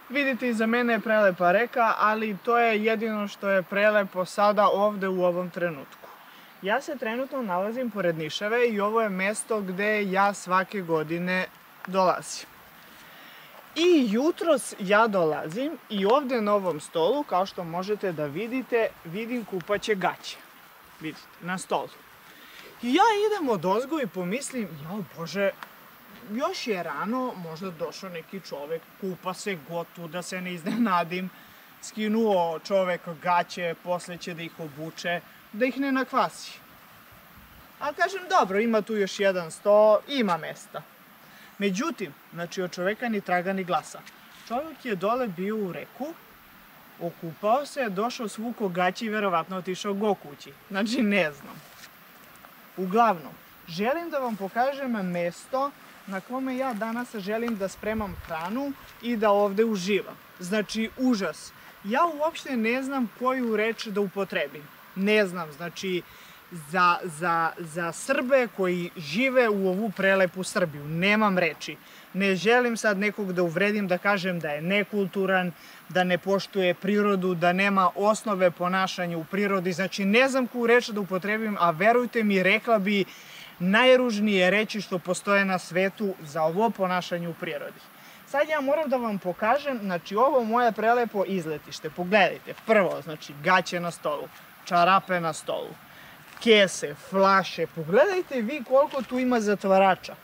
Vidite, iza mene je prelepa reka, ali to je jedino što je prelepo sada ovde u ovom trenutku. Ja se trenutno nalazim pored Nišave i ovo je mesto gde ja svake godine dolazim. I jutros ja dolazim i ovde na ovom stolu, kao što možete da vidite, vidim kupaće gaće. Vidite, na stolu. I ja idem odozgo i pomislim, jao Bože, još je rano, možda došao neki čovek, kupa se gotu, da se ne iznenadim, skinuo čovek gaće, posle će da ih obuče, da ih ne nakvasi. A kažem, dobro, ima tu još jedan sto, ima mesta. Međutim, znači od čoveka ni traga ni glasa. Čovek je dole bio u reku, okupao se, došao svuko gaće i verovatno otišao go kući. Znači, ne znam. Uglavnom, želim da vam pokažem mesto na kome ja danas želim da spremam hranu i da ovde uživam. Znači, užas. Ja uopšte ne znam koju reč da upotrebim. Ne znam, znači, za Srbe koji žive u ovu prelepu Srbiju. Nemam reči. Ne želim sad nekog da uvredim, da kažem da je nekulturan, da ne poštuje prirodu, da nema osnove ponašanja u prirodi. Znači, ne znam koju reč da upotrebim, a verujte mi, rekla bi najružnije reči što postoje na svetu za ovo ponašanje u prirodi. Sad ja moram da vam pokažem, znači, ovo moje prelepo izletište. Pogledajte, prvo, znači, gaće na stolu, čarape na stolu, kese, flaše, pogledajte vi koliko tu ima zatvarača,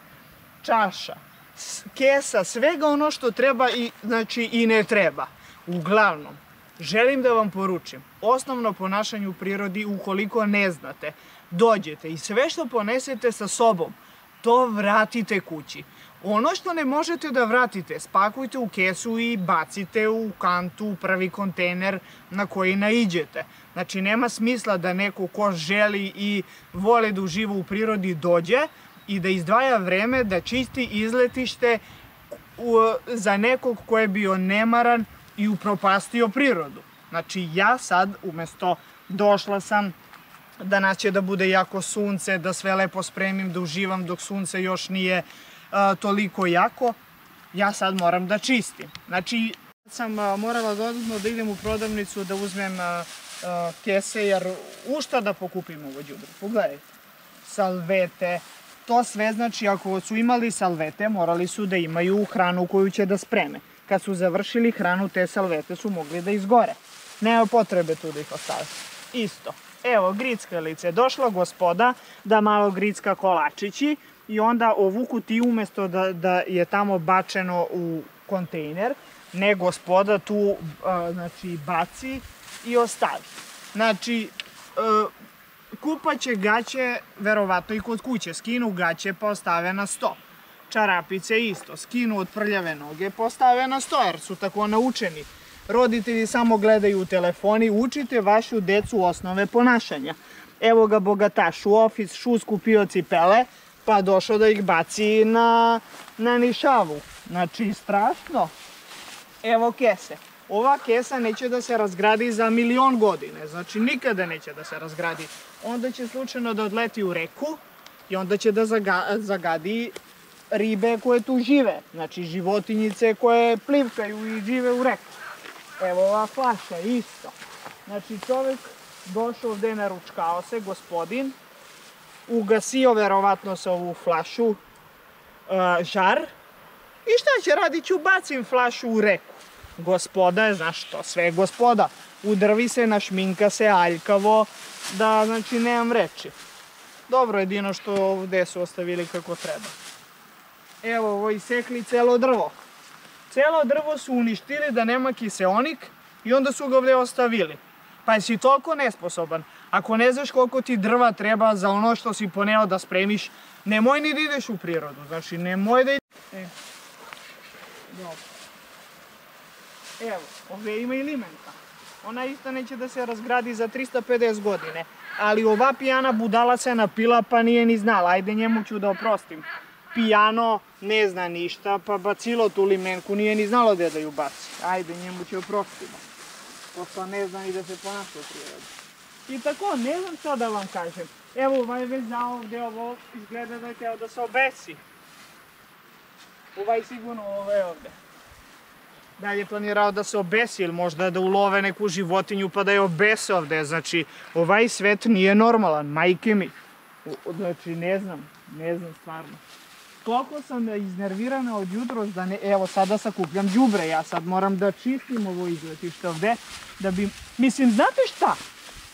čaša, kesa, svega ono što treba i, znači, i ne treba. Uglavnom, želim da vam poručim, osnovno ponašanje u prirodi, ukoliko ne znate, dođete i sve što ponesete sa sobom, to vratite kući. Ono što ne možete da vratite, spakujte u kesu i bacite u kantu, u prvi kontejner na koji naiđete. Znači, nema smisla da neko ko želi i voli da uživa u prirodi dođe i da izdvaja vreme da čisti izletište za nekog ko je bio nemaran i upropastio prirodu. Znači, ja sad, umesto došla sam, danas će da bude jako sunce, da sve lepo spremim, da uživam dok sunce još nije toliko jako, ja sad moram da čistim. Znači, sam morala dodatno da idem u prodavnicu da uzmem kese, jer u šta da pokupim ovo đubre? Pogledajte, salvete, to sve, znači, ako su imali salvete, morali su da imaju hranu koju će da spreme. Kad su završili hranu, te salvete su mogli da izgore. Nema potrebe tu da ih ostave. Isto. Evo, grickalice. Došla gospoda da malo gricka kolačići i onda ovu kutiju umesto da je tamo bačeno u kontejner, ne gospoda tu, znači, baci i ostavi. Znači, kupaće gaće, verovatno i kod kuće, skinu gaće pa ostave na sto. Čarapice isto, skinu od prljave noge pa ostave na sto, jer su tako naučeni. Roditelji samo gledaju u telefoni, učite vašu decu osnove ponašanja. Evo ga bogataš u ofis, šusku pio cipele, pa došao da ih baci na Nišavu. Znači, strašno. Evo kese. Ova kesa neće da se razgradi za 1.000.000 godine, znači nikada neće da se razgradi. Onda će slučajno da odleti u reku i onda će da zagadi ribe koje tu žive, znači životinjice koje plivkaju i žive u reku. Evo ova flaša, isto. Znači, čovek došao ovde, naručkao se, gospodin, ugasio verovatno sa ovu flašu žar i šta će radit ću, bacim flašu u reku. Gospoda je, znaš što, sve je gospoda. Udrvi se, našminka se aljkavo, da, znači, nemam reči. Dobro, jedino što ovde su ostavili kako treba. Evo, ovo isekli celo drvo. Celo drvo su uništili da nema kiseonik i onda su ga ovde ostavili. Pa jesi toliko nesposoban. Ako ne znaš koliko ti drva treba za ono što si poneo da spremiš, nemoj ni da ideš u prirodu. Znači, nemoj da ideš... Dobro. Evo, ovdje ima i limenka. Ona isto neće da se razgradi za 350 godine. Ali ova pijana budala se napila pa nije ni znala. Ajde, njemu ću da oprostim. Pijano ne zna ništa, pa bacilo tu limenku, nije ni znalo gde da ju baci. Ajde, njemu će oprostimo. Pošto ne zna ni da se ponaša u prirodi. I tako, ne znam šta da vam kažem. Evo, ovaj već za ovdje ovo izgleda da je teo da se obesi. Ovaj sigurno ovo je ovdje. da je planirao da se obesi ili možda da ulove neku životinju pa da je obese ovde. Znači, ovaj svet nije normalan, majke mi. Znači, ne znam stvarno. Toliko sam iznervirana od jutros da ne... Evo, sada sakupljam đubre, ja sad moram da čistim ovo izletište ovde, da bi... Mislim, znate šta?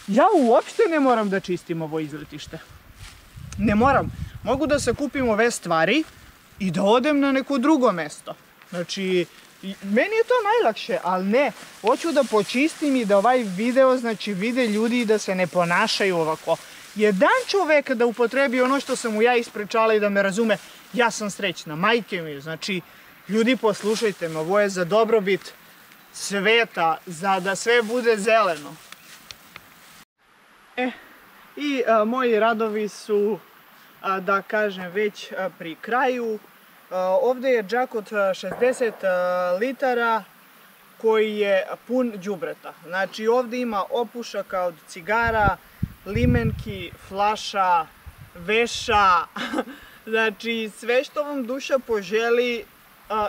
Ja uopšte ne moram da čistim ovo izletište. Ne moram. Mogu da sakupim ove stvari i da odem na neko drugo mesto. Znači, meni je to najlakše, ali ne. Hoću da počistim i da ovaj video, znači, vide ljudi i da se ne ponašaju ovako. Jedan čovek da upotrebi ono što sam mu ja ispričala i da me razume, ja sam srećna, majke mi. Znači, ljudi, poslušajte me, ovo je za dobrobit sveta, za da sve bude zeleno. I moji radovi su, da kažem, već pri kraju. Ovde je džak od 60 litara koji je pun đubreta. Znači, ovde ima opušaka od cigara, limenki, flaša, veša, znači sve što vam duša poželi,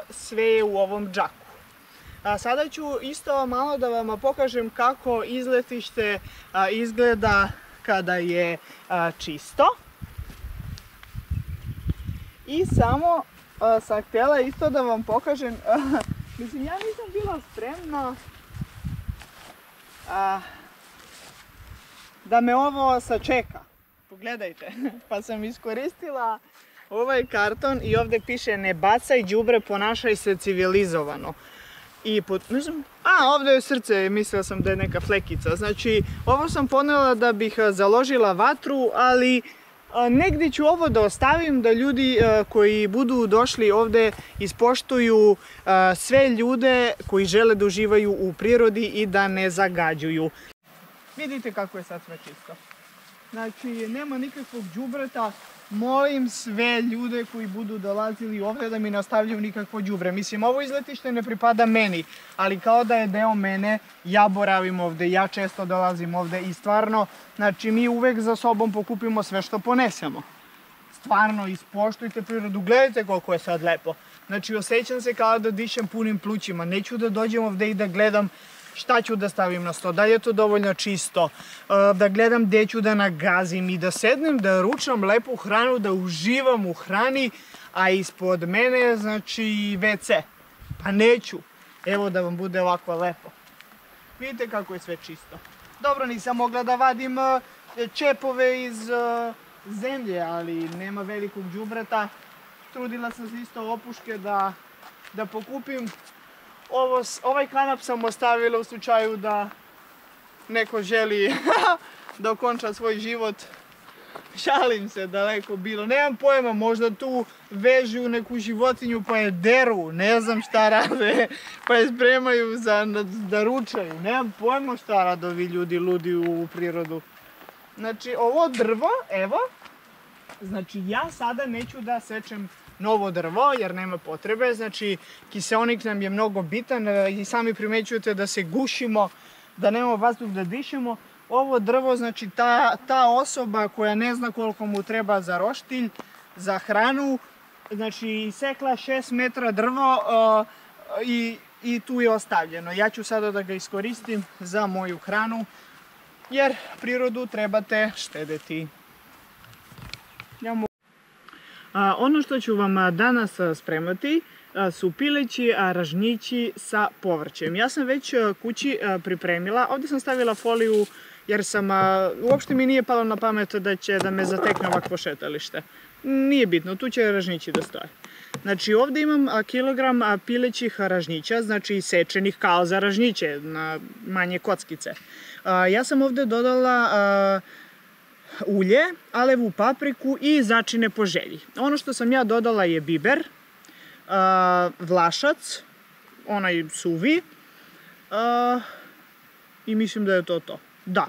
sve je u ovom džaku. Sada ću isto malo da vam pokažem kako izletište izgleda kada je čisto. I samo sam htjela isto da vam pokažem, mislim, ja nisam bila spremna da me ovo sačeka. Pogledajte, pa sam iskoristila ovaj karton i ovdje piše ne bacaj đubre, ponašaj se civilizovano. I ovdje je srce, mislila sam da je neka flekica. Znači, ovo sam ponela da bih založila vatru, ali negdje ću ovo da ostavim da ljudi koji budu došli ovdje ispoštuju sve ljude koji žele da uživaju u prirodi i da ne zagađuju. Vidite kako je sad sve čisto. Znači, nema nikakvog đubreta. Molim sve ljude koji budu dolazili ovdje da mi ne ostavljaju nikakvo đubre. Mislim, ovo izletište ne pripada meni, ali kao da je deo mene, ja boravim ovdje, ja često dolazim ovdje i stvarno, znači, mi uvek za sobom pokupimo sve što ponesemo. Stvarno, ispoštujte prirodu, gledajte koliko je sad lepo. Znači, osjećam se kao da dišem punim plućima, neću da dođem ovdje i da gledam šta ću da stavim na sto, da li je to dovoljno čisto, da gledam gdje ću da nagazim i da sednem, da ručam lepu hranu, da uživam u hrani, a ispod mene je, znači, WC. Pa neću. Evo da vam bude ovako lepo. Vidite kako je sve čisto. Dobro, nisam mogla da vadim čepove iz zemlje, ali nema velikog đubreta. Trudila sam se isto opuške da pokupim. Ovaj kanap sam ostavila u slučaju da neko želi da okonča svoj život. Šalim se, daleko bilo. Nemam pojma, možda tu vežu neku životinju pa je deru, ne znam šta rade, pa je spremaju da ručaju. Nemam pojma šta rade ovi ljudi ludi u prirodu. Znači, ovo drvo, evo, znači ja sada neću da sečem novo drvo jer nema potrebe, znači kiseonik nam je mnogo bitan i sami primećujete da se gušimo, da nemamo vazduh da dišemo. Ovo drvo, znači ta osoba koja ne zna koliko mu treba za roštilj, za hranu, znači sekla 6 metra drvo i tu je ostavljeno. Ja ću sada da ga iskoristim za moju hranu jer prirodu trebate štedeti. Ono što ću vam danas spremati su pileći ražnjići sa povrćem. Ja sam već kući pripremila, ovdje sam stavila foliju jer uopšte mi nije palo na pamet da će da me zatekne ovakvo šetalište. Nije bitno, tu će ražnjići da stoje. Znači ovdje imam kilogram pilećih ražnjića, znači sečenih kao za ražnjiće, na manje kockice. Ja sam ovdje dodala ulje, alevu papriku i začine po želji. Ono što sam ja dodala je biber, vlašac, onaj suvi i mislim da je to to. Da,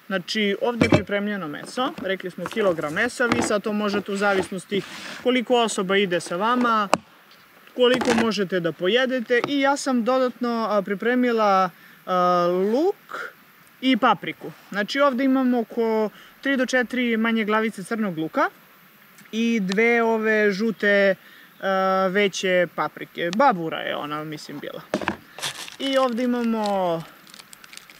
znači ovdje je pripremljeno meso, rekli smo kilogram mesa, vi sad to možete u zavisnosti koliko osoba ide sa vama, koliko možete da pojedete i ja sam dodatno pripremila luk i papriku. Znači ovdje imamo oko 3 do 4 manje glavice crnog luka i 2 ove žute veće paprike. Babura je ona, mislim, bila. I ovdje imamo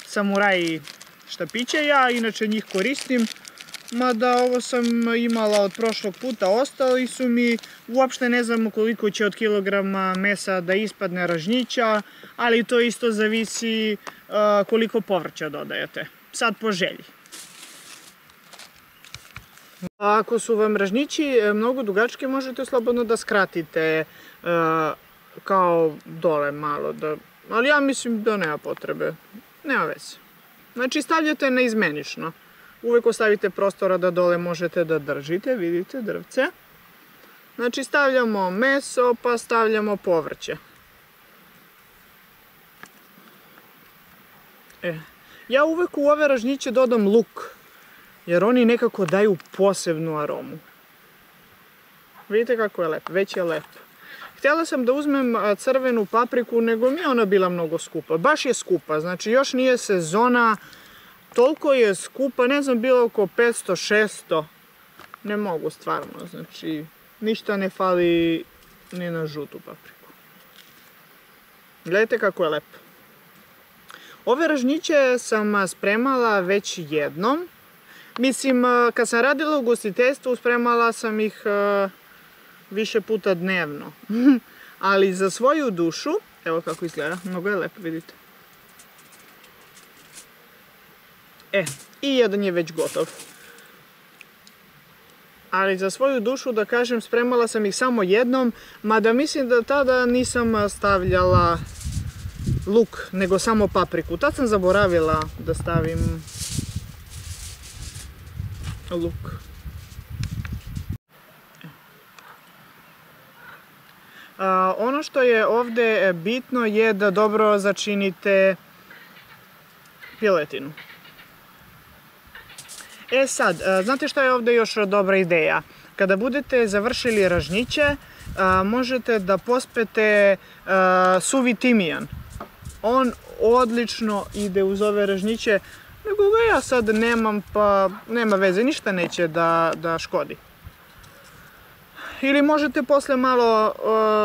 samuraj štapiće, ja inače njih koristim, mada ovo sam imala od prošlog puta, ostali su mi, uopšte ne znamo koliko će od kilograma mesa da ispadne ražnjića, ali to isto zavisi koliko povrća dodajete, sad po želji. Ako su vam ražnjići mnogo dugački, možete slobodno da skratite kao dole malo, ali ja mislim da nema potrebe, nema veze. Znači stavljate neizmenično. Uvek ostavite prostora da dole možete da držite, vidite drvce. Znači stavljamo meso pa stavljamo povrće. Ja uvek u ove ražnjiće dodam luk, jer oni nekako daju posebnu aromu. Vidite kako je lep, već je lep. Htjela sam da uzmem crvenu papriku, nego mi je ona bila mnogo skupa. Baš je skupa, znači još nije sezona, toliko je skupa, ne znam, bilo oko 500-600. Ne mogu stvarno, znači ništa ne fali ni na žutu papriku. Gledajte kako je lepo. Ove ražnjiće sam spremala već jednom. Mislim, kad sam radila u ugostiteljstvu, spremala sam ih više puta dnevno. Ali za svoju dušu, evo kako izgleda, mnogo je lepo, vidite. I jedan je već gotov. Ali za svoju dušu, da kažem, spremala sam ih samo jednom, mada mislim da tada nisam stavljala luk, nego samo papriku. Tad sam zaboravila da stavim luk. Ono što je ovdje bitno je da dobro začinite piletinu. Sad, znate što je ovdje još dobra ideja? Kada budete završili ražnjiće, možete da pospete suvi timijan. On odlično ide uz ove ražnjiće, nego ga ja sad nemam, pa nema veze, ništa neće da škodi. Ili možete posle malo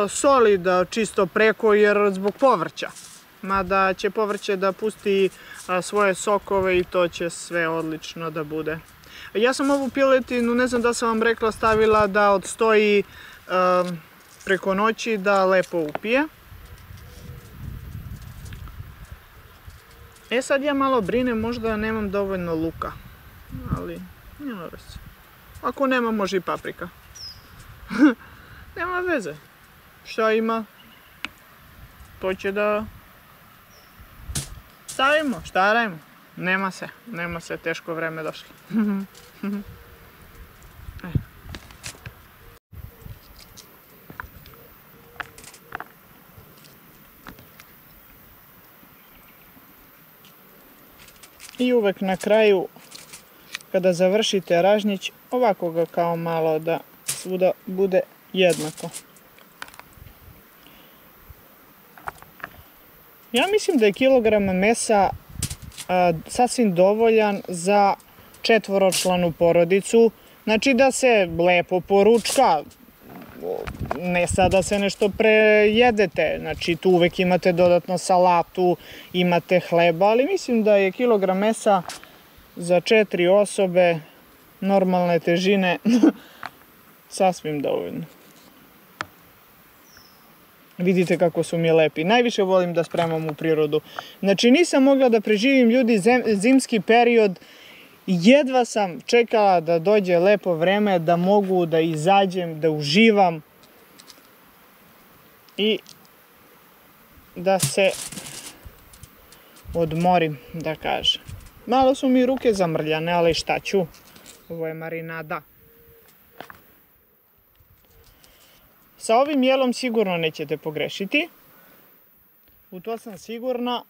soli da čisto preko, jer zbog povrća. Mada će povrće da pusti svoje sokove i to će sve odlično da bude. Ja sam ovu piletinu, ne znam da sam vam rekla, stavila da odstoji preko noći, da lepo upije. Sad ja malo brinem, možda nemam dovoljno luka, ali nema veze. Ako nema, može i paprika. Nema veze. Šta ima? To će da stavimo, šta radimo? Nema se, teško vreme došlo. I uvek na kraju, kada završite ražnjić, ovako ga kao malo da svuda bude jednako. Ja mislim da je kilogram mesa sasvim dovoljan za 4-članu porodicu. Znači da se lepo poručka, ne sad da se nešto prejedete. Znači tu uvek imate dodatno salatu, imate hleba, ali mislim da je kilogram mesa za 4 osobe normalne težine sasvim dovoljno. Vidite kako su mi lepi. Najviše volim da spremam u prirodu. Znači nisam mogla da preživim, ljudi, zimski period. Jedva sam čekala da dođe lepo vreme, da mogu da izađem, da uživam i da se odmorim, da kažem. Malo su mi ruke zamrljane, ali šta ću? Ovo je marinada. Sa ovim jelom sigurno nećete pogrešiti. U to sam sigurna,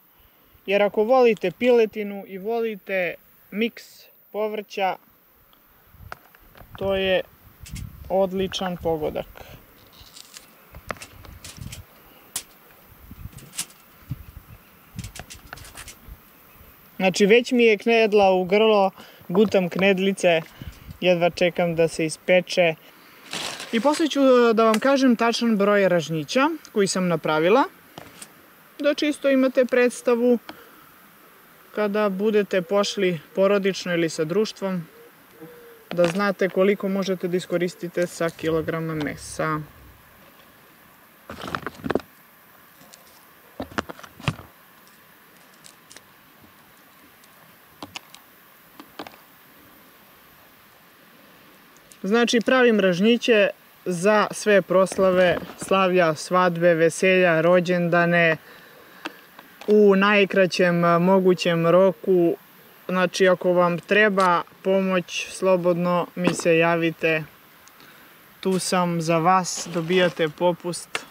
jer ako volite piletinu i volite miks povrća, to je odličan pogodak. Znači već mi je knedla u grlo, gutam knedlice, jedva čekam da se ispeče. I poslije ću da vam kažem tačan broj ražnjića koji sam napravila. da čisto imate predstavu kada budete pošli porodično ili sa društvom, da znate koliko možete da iskoristite sa kilograma mesa. Znači, pravim ražnjiće za sve proslave, slavlja, svadbe, veselja, rođendane, u najkraćem mogućem roku. Znači, ako vam treba pomoć, slobodno mi se javite. Tu sam za vas, dobijate popust.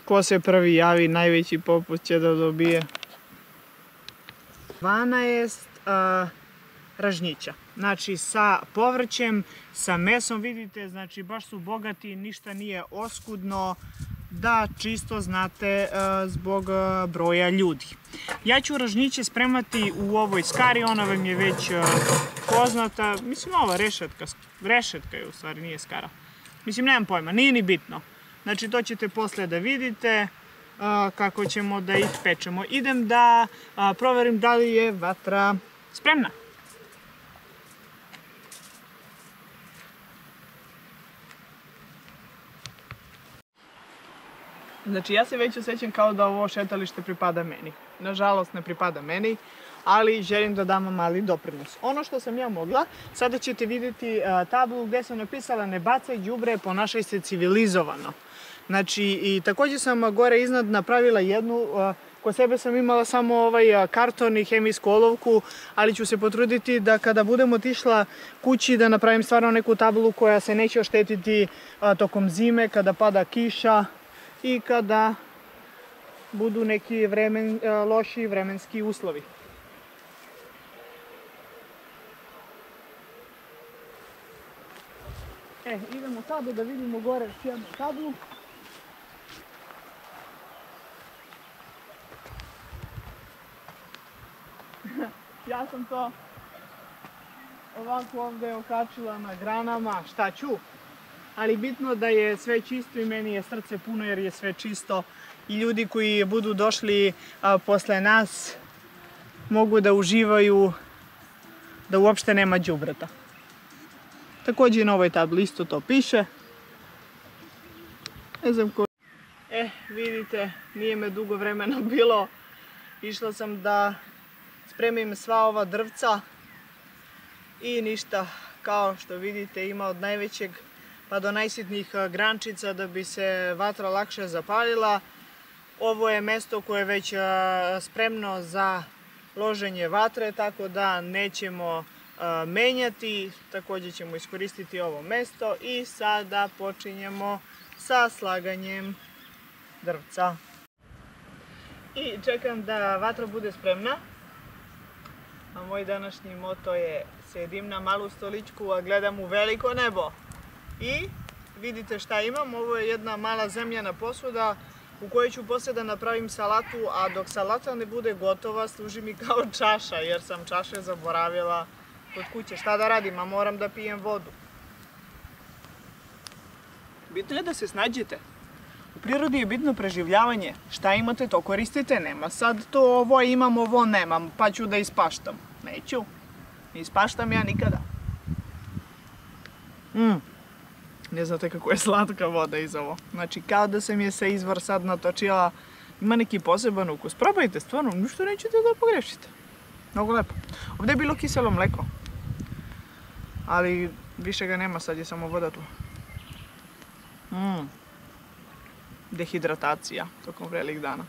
Ko se prvi javi, najveći popust će da dobije. 12 ražnjića. Znači, sa povrćem, sa mesom, vidite, znači baš su bogati, ništa nije oskudno, da čisto znate zbog broja ljudi. Ja ću ražnjiće spremati u ovoj skari, ona vam je već poznata. Mislim, ova rešetka je u stvari, nije skara. Mislim, nemam pojma, nije ni bitno. Znači, to ćete posle da vidite kako ćemo da ih pečemo. Idem da proverim da li je vatra spremna. Znači, ja se već osjećam kao da ovo šetalište pripada meni. Nažalost, ne pripada meni, ali želim da dam mali doprinos. Ono što sam ja mogla, sada ćete vidjeti tablu gdje sam napisala ne bacaj đubre, ponašaj se civilizovano. Znači, i također sam gore iznad napravila jednu, kod sebe sam imala samo ovaj karton i hemijsku olovku, ali ću se potruditi da kada budem otišla kući da napravim stvarno neku tablu koja se neće oštetiti tokom zime, kada pada kiša i kada budu neki loši vremenski uslovi. Idemo sada da vidimo gore jednu tablu. Ja sam to ovako ovdje okačila na granama, šta ću? Ali bitno da je sve čisto i meni je srce puno jer je sve čisto i ljudi koji budu došli posle nas mogu da uživaju da uopšte nema đubreta. Također na ovoj tabli isto to piše. Ne znam ko... vidite, nije me dugo vremena bilo. Išla sam da spremim sva ova drvca i ništa, kao što vidite, ima od najvećeg pa do najsitnijih grančica da bi se vatra lakše zapalila. Ovo je mesto koje je već spremno za loženje vatre, tako da nećemo menjati. Također ćemo iskoristiti ovo mesto i sada počinjemo sa slaganjem drvca. I čekam da vatra bude spremna. A moj današnji moto je sedim na malu stoličku, a gledam u veliko nebo. I vidite šta imam, ovo je jedna mala zemljana posuda u kojoj ću poslije da napravim salatu, a dok salata ne bude gotova služi mi kao čaša jer sam čaše zaboravila kod kuće. Šta da radim, a moram da pijem vodu. Bitno je da se snađete. U prirodi je bitno preživljavanje. Šta imate, to koristite. Nema sad to ovo imam, ovo nemam, pa ću da ispaštam. Neću. Ne ispaštam ja nikada. Ne znate kako je slatka voda iz ovo. Znači, kao da sam je se izvor sad natočila. Ima neki poseban ukus. Probajte, stvarno, ništa nećete da pogrešite. Mnogo lepo. Ovdje je bilo kiselo mleko. Ali više ga nema, sad je samo voda tu. Dehidratacija tokom velikih dana.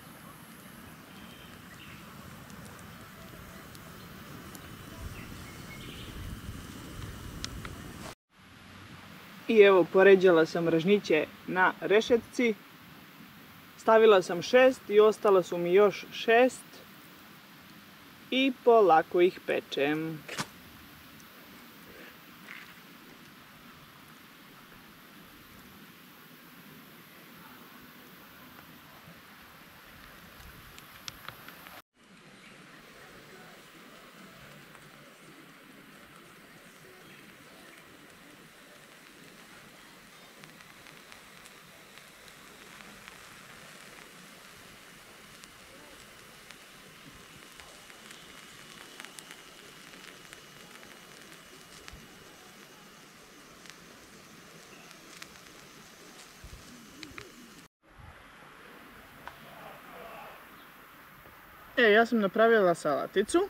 I evo, poređala sam ražnjiće na rešetci. Stavila sam 6 i ostala su mi još 6. I polako ih pečem. Ja sam napravila salaticu.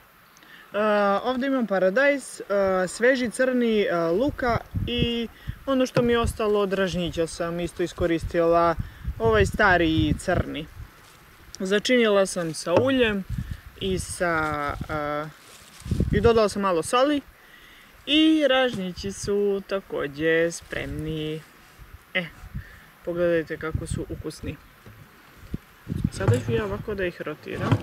Ovdje imam paradajz, sveži crni luka i ono što mi je ostalo od ražnjića sam isto iskoristila, ovaj stari crni. Začinila sam sa uljem i dodala sam malo soli i ražnjići su također spremni. Pogledajte kako su ukusni. Sada ću ja ovako da ih rotiram.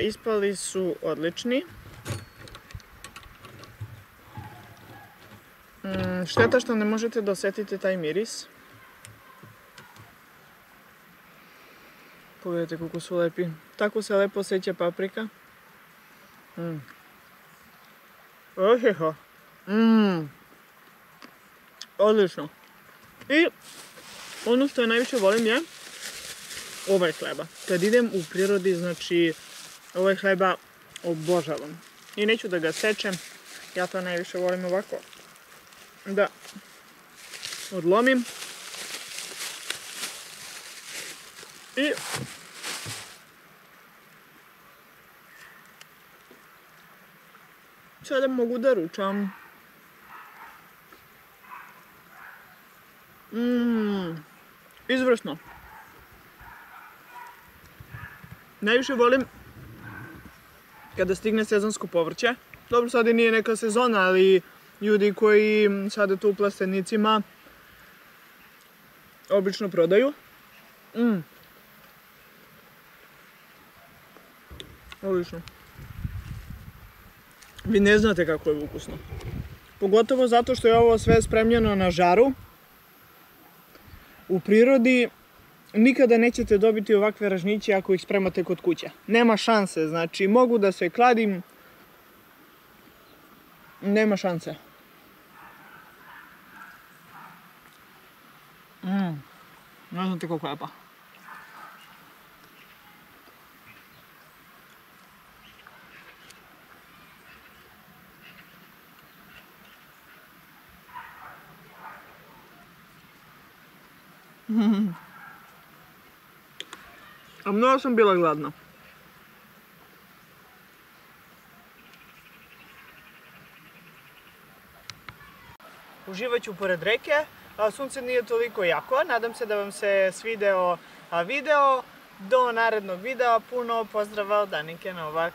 Ispali su odlični. Šteta što ne možete da osjetite taj miris. Pogledajte koliko su lepi. Tako se lepo osjeća paprika. Odlično. I ono što ja najviše volim je ovaj hleba. Kad idem u prirodi, znači ovaj hleba obožavam. I neću da ga sečem. Ja to najviše volim ovako. Da odlomim. I sada mogu da ručam. Izvrsno. Najviše volim kada stigne sezonsko povrće. Dobro, sad i nije neka sezona, ali ljudi koji sade to u plastenicima obično prodaju. Odlično. Vi ne znate kako je ukusno. Pogotovo zato što je ovo sve spremljeno na žaru. U prirodi nikada nećete dobiti ovakve ražnjiće ako ih spremate kod kuće. Nema šanse, znači mogu da se kladim. Nema šanse. Ne znate koliko je lepa. A mnogo sam bila gladna. Uživat ću pored reke, sunce nije toliko jako, nadam se da vam se svideo video. Do narednog videa, puno pozdrava od Anike Novak.